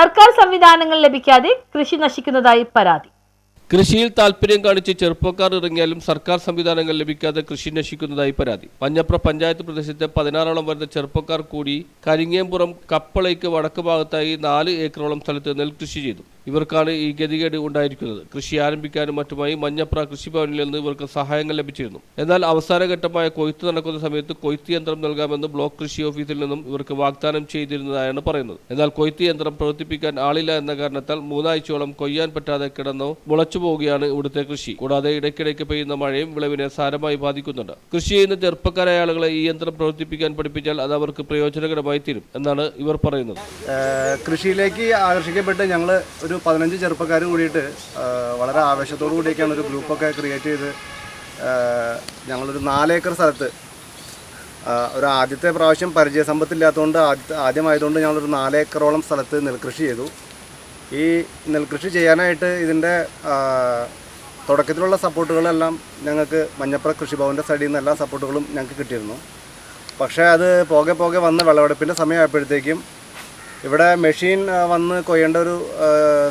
സർക്കാർ സംവിധാനങ്ങൾ ലഭിക്കാതെ കൃഷി നശിക്കുന്നതായി പരാതി. കൃഷിയിൽ താൽപര്യം കാണിച്ച് ചെറുപ്പക്കാർ ഇറങ്ങിയാലും സർക്കാർ സംവിധാനങ്ങൾ ലഭിക്കാതെ കൃഷി നശിക്കുന്നതായി പരാതി. മഞ്ഞപ്ര പഞ്ചായത്ത് പ്രദേശത്തെ 16ഓളം വരുന്ന ചെറുപ്പക്കാർ കൂടി കരിങ്ങേമ്പുറം കപ്പളയ്ക്ക് വടക്ക് ഭാഗത്തായി 4 ഏക്കറോളം സ്ഥലത്ത് നെൽകൃഷി ചെയ്തു. ഇവർക്കാണ് ഈ ഗതികേട് ഉണ്ടായിരിക്കുന്നത്. കൃഷി ആരംഭിക്കാനും മറ്റുമായി മഞ്ഞപ്ര കൃഷിഭവനിൽ നിന്ന് ഇവർക്ക് സഹായങ്ങൾ ലഭിച്ചിരുന്നു. എന്നാൽ അവസാനഘട്ടമായ കൊയ്ത്ത് നടക്കുന്ന സമയത്ത് കൊയ്ത്ത് യന്ത്രം നൽകാമെന്ന് ബ്ലോക്ക് കൃഷി ഓഫീസിൽ നിന്നും ഇവർക്ക് വാഗ്ദാനം ചെയ്തിരുന്നതായാണ് പറയുന്നത്. എന്നാൽ കൊയ്ത്ത് യന്ത്രം പ്രവർത്തിപ്പിക്കാൻ ആളില്ല എന്ന കാരണത്താൽ 3 ആഴ്ചയോളം കൊയ്യാൻ പറ്റാതെ കിടന്നു മുളച്ചു പോവുകയാണ് ഇവിടുത്തെ കൃഷി. കൂടാതെ ഇടയ്ക്കിടയ്ക്ക് പെയ്യുന്ന മഴയും വിളവിനെ സാരമായി ബാധിക്കുന്നുണ്ട്. കൃഷി ചെയ്യുന്ന ചെറുപ്പക്കാരായ ആളുകളെ ഈ യന്ത്രം പ്രവർത്തിപ്പിക്കാൻ പഠിപ്പിച്ചാൽ അത് അവർക്ക് പ്രയോജനകരമായി തീരും എന്നാണ് ഇവർ പറയുന്നത്. കൃഷിയിലേക്ക് ആകർഷിക്കപ്പെട്ട് ഞങ്ങൾ ഒരു 15 ചെറുപ്പക്കാർ കൂടിയിട്ട് വളരെ ആവേശത്തോടു കൂടിയൊക്കെയാണ് ഒരു ഗ്രൂപ്പൊക്കെ ക്രിയേറ്റ് ചെയ്ത് ഞങ്ങളൊരു 4 ഏക്കർ സ്ഥലത്ത് ഒരു ആദ്യത്തെ പ്രാവശ്യം പരിചയസമ്പത്തില്ലാത്തതുകൊണ്ട് ആദ്യമായതുകൊണ്ട് ഞങ്ങളൊരു 4 ഏക്കറോളം സ്ഥലത്ത് നെൽകൃഷി ചെയ്തു. ഈ നെൽകൃഷി ചെയ്യാനായിട്ട് ഇതിൻ്റെ തുടക്കത്തിലുള്ള സപ്പോർട്ടുകളെല്ലാം ഞങ്ങൾക്ക് മഞ്ഞപ്ര കൃഷിഭവൻ്റെ സൈഡിൽ നിന്ന് എല്ലാ സപ്പോർട്ടുകളും ഞങ്ങൾക്ക് കിട്ടിയിരുന്നു. പക്ഷേ അത് പോകെ പോകെ വന്ന് വിളവെടുപ്പിൻ്റെ സമയമായപ്പോഴത്തേക്കും ഇവിടെ മെഷീൻ വന്ന് കൊയ്യേണ്ട ഒരു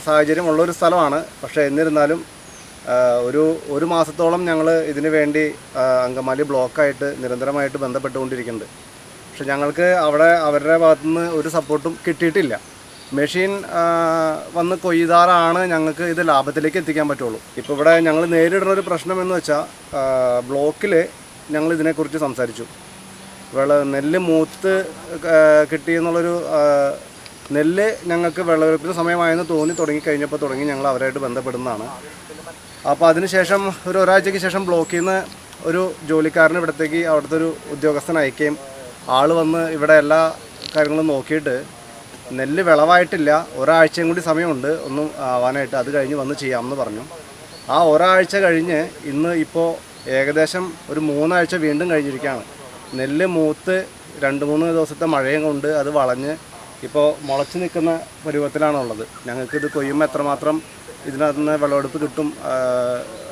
സാഹചര്യമുള്ളൊരു സ്ഥലമാണ്. പക്ഷേ എന്നിരുന്നാലും ഒരു മാസത്തോളം ഞങ്ങൾ ഇതിനു വേണ്ടി അങ്കമാലി ബ്ലോക്കായിട്ട് നിരന്തരമായിട്ട് ബന്ധപ്പെട്ടുകൊണ്ടിരിക്കുന്നുണ്ട്. പക്ഷെ ഞങ്ങൾക്ക് അവിടെ അവരുടെ ഭാഗത്തുനിന്ന് ഒരു സപ്പോർട്ടും കിട്ടിയിട്ടില്ല. മെഷീൻ വന്ന് കൊയ്താറാണ് ഞങ്ങൾക്ക് ഇത് ലാഭത്തിലേക്ക് എത്തിക്കാൻ പറ്റുള്ളൂ. ഇപ്പോൾ ഇവിടെ ഞങ്ങൾ നേരിടുന്ന ഒരു പ്രശ്നമെന്ന് വെച്ചാൽ ബ്ലോക്കിൽ ഞങ്ങൾ ഇതിനെക്കുറിച്ച് സംസാരിച്ചു. നെല്ല് മൂത്ത് കിട്ടിയെന്നുള്ളൊരു നെല്ല് ഞങ്ങൾക്ക് വിളവെടുപ്പിന് സമയമായെന്ന് തുടങ്ങി ഞങ്ങൾ അവരായിട്ട് ബന്ധപ്പെടുന്നതാണ്. അപ്പോൾ അതിനുശേഷം ഒരാഴ്ചയ്ക്ക് ശേഷം ബ്ലോക്കിൽ നിന്ന് ഒരു ജോലിക്കാരനെ ഇവിടത്തേക്ക് അവിടുത്തെ ഒരു ഉദ്യോഗസ്ഥൻ അയക്കുകയും ആൾ വന്ന് ഇവിടെ എല്ലാ കാര്യങ്ങളും നോക്കിയിട്ട് നെല്ല് വിളവായിട്ടില്ല, ഒരാഴ്ചയും കൂടി സമയമുണ്ട് ഒന്നും ആവാനായിട്ട്, അത് കഴിഞ്ഞ് വന്ന് ചെയ്യാമെന്ന് പറഞ്ഞു. ആ ഒരാഴ്ച കഴിഞ്ഞ് ഇന്ന് ഇപ്പോൾ ഏകദേശം ഒരു 3 ആഴ്ച വീണ്ടും കഴിഞ്ഞിരിക്കുകയാണ്. നെല്ല് മൂത്ത് 2-3 ദിവസത്തെ മഴയും കൊണ്ട് അത് വളഞ്ഞ് ഇപ്പോൾ മുളച്ച് നിൽക്കുന്ന പരുവത്തിലാണുള്ളത്. ഞങ്ങൾക്കിത് കൊയ്യുമ്പോൾ എത്രമാത്രം ഇതിനകത്ത് നിന്ന് വിളവെടുപ്പ് കിട്ടും,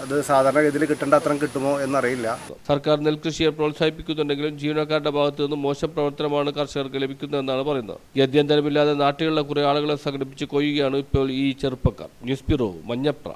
അത് സാധാരണഗതിയിൽ കിട്ടേണ്ട അത്രയും കിട്ടുമോ എന്നറിയില്ല. സർക്കാർ നെൽകൃഷിയെ പ്രോത്സാഹിപ്പിക്കുന്നുണ്ടെങ്കിലും ജീവനക്കാരുടെ ഭാഗത്തു നിന്ന് മോശം പ്രവർത്തനമാണ് കർഷകർക്ക് ലഭിക്കുന്നതെന്നാണ് പറയുന്നത്. ഗത്യന്തരമില്ലാതെ നാട്ടിലുള്ള കുറേ ആളുകളെ സംഘടിപ്പിച്ച് കൊയ്യുകയാണ് ഇപ്പോൾ ഈ ചെറുപ്പക്കാർ. News bureau, Manjapra.